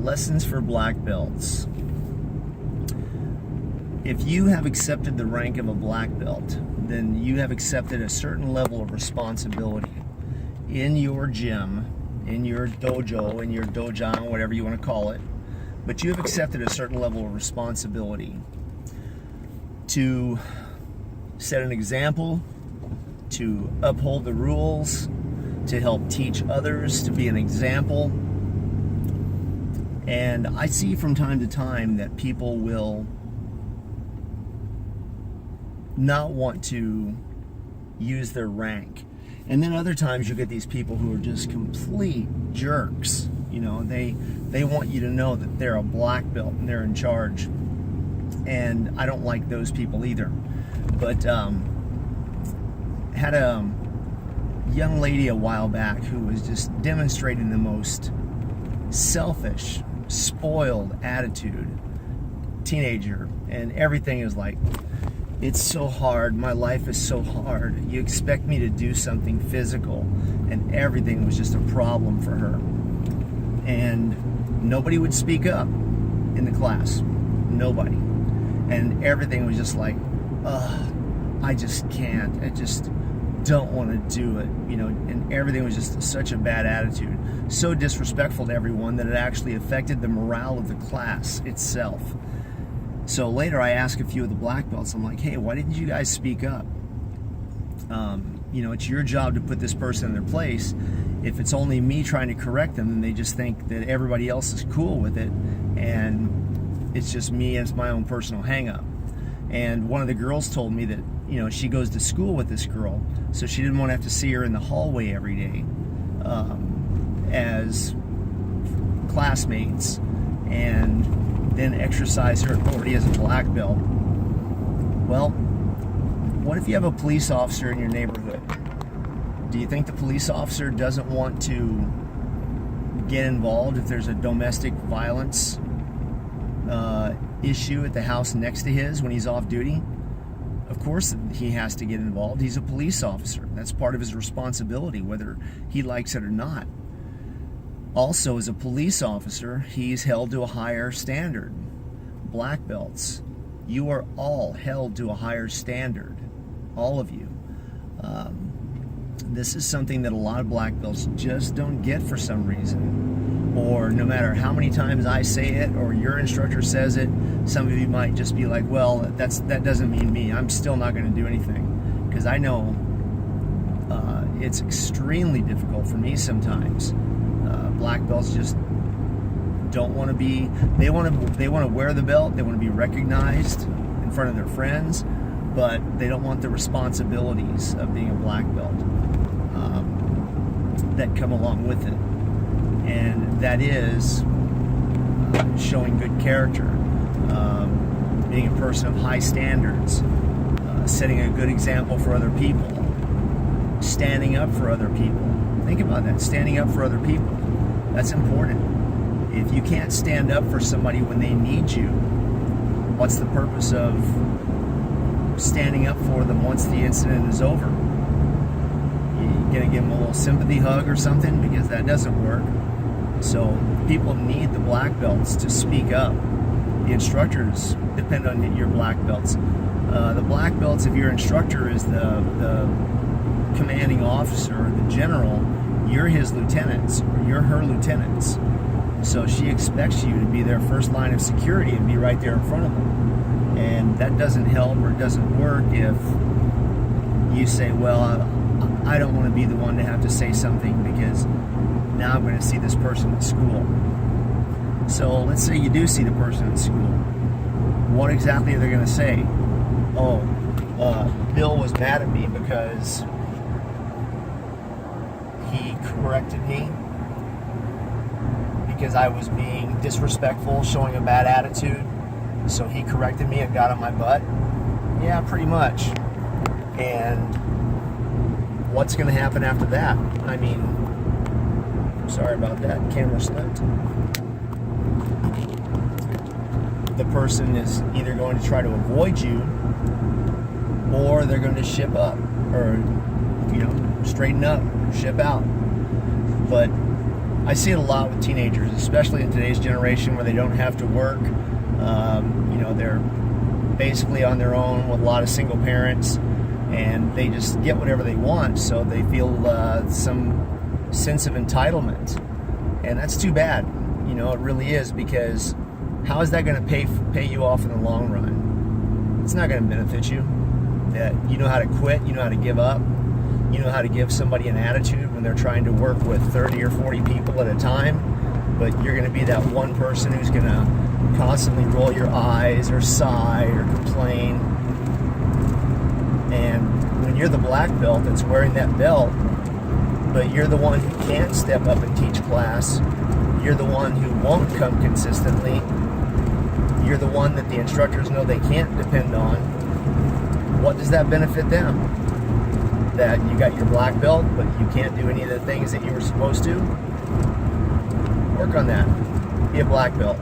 Lessons for black belts. If you have accepted the rank of a black belt, then you have accepted a certain level of responsibility in your gym, in your dojo, in your dojan, whatever you want to call it. But you have accepted a certain level of responsibility to set an example, to uphold the rules, to help teach others, to be an example. And I see from time to time that people will not want to use their rank. And then other times you get these people who are just complete jerks. You know, they want you to know that they're a black belt and they're in charge. And I don't like those people either. But had a young lady a while back who was just demonstrating the most selfish, spoiled attitude. Teenager, and everything is like, it's so hard, my life is so hard, you expect me to do something physical, and everything was just a problem for her. And nobody would speak up in the class, nobody. And everything was just like, ugh, I just can't, I just don't want to do it, you know. And everything was just such a bad attitude, so disrespectful to everyone that it actually affected the morale of the class itself. So later I asked a few of the black belts, I'm like, hey, why didn't you guys speak up? You know, it's your job to put this person in their place. If it's only me trying to correct them, then they just think that everybody else is cool with it, and it's just me as my own personal hang-up. And one of the girls told me that, you know, she goes to school with this girl, so she didn't want to have to see her in the hallway every day as classmates, and then exercise her authority as a black belt. Well, what if you have a police officer in your neighborhood? Do you think the police officer doesn't want to get involved if there's a domestic violence issue at the house next to his when he's off duty? Of course he has to get involved. He's a police officer. That's part of his responsibility, whether he likes it or not. Also, as a police officer, he's held to a higher standard. Black belts, you are all held to a higher standard. All of you. This is something that a lot of black belts just don't get for some reason. Or no matter how many times I say it or your instructor says it, some of you might just be like, well, that doesn't mean me. I'm still not going to do anything. Because I know it's extremely difficult for me sometimes. Black belts just don't want to be, they want to wear the belt, they want to be recognized in front of their friends, but they don't want the responsibilities of being a black belt that come along with it. And that is showing good character, being a person of high standards, setting a good example for other people, standing up for other people. Think about that, standing up for other people. That's important. If you can't stand up for somebody when they need you, what's the purpose of standing up for them once the incident is over? You're gonna give them a little sympathy hug or something? Because that doesn't work. So people need the black belts to speak up. The instructors depend on your black belts. The black belts, if your instructor is the commanding officer or the general, you're his lieutenants, or you're her lieutenants. So she expects you to be their first line of security and be right there in front of them. And that doesn't help or doesn't work if you say, well, I don't want to be the one to have to say something because now I'm going to see this person at school. So let's say you do see the person at school. What exactly are they going to say? Oh, Bill was mad at me because he corrected me because I was being disrespectful, showing a bad attitude. So he corrected me and got on my butt. Yeah, pretty much. And what's going to happen after that? I mean, sorry about that. Camera slipped. The person is either going to try to avoid you, or they're going to ship up, or straighten up, ship out. But I see it a lot with teenagers, especially in today's generation where they don't have to work. They're basically on their own with a lot of single parents, and they just get whatever they want, so they feel some sense of entitlement. And that's too bad. It really is, because how is that going to pay you off in the long run? It's not going to benefit you. That you know how to quit, you know how to give up, you know how to give somebody an attitude when they're trying to work with 30 or 40 people at a time, but you're going to be that one person who's going to constantly roll your eyes or sigh or complain. And when you're the black belt that's wearing that belt, but you're the one who can't step up and teach class, you're the one who won't come consistently, you're the one that the instructors know they can't depend on, what does that benefit them? That you got your black belt, but you can't do any of the things that you were supposed to? Work on that. Be a black belt.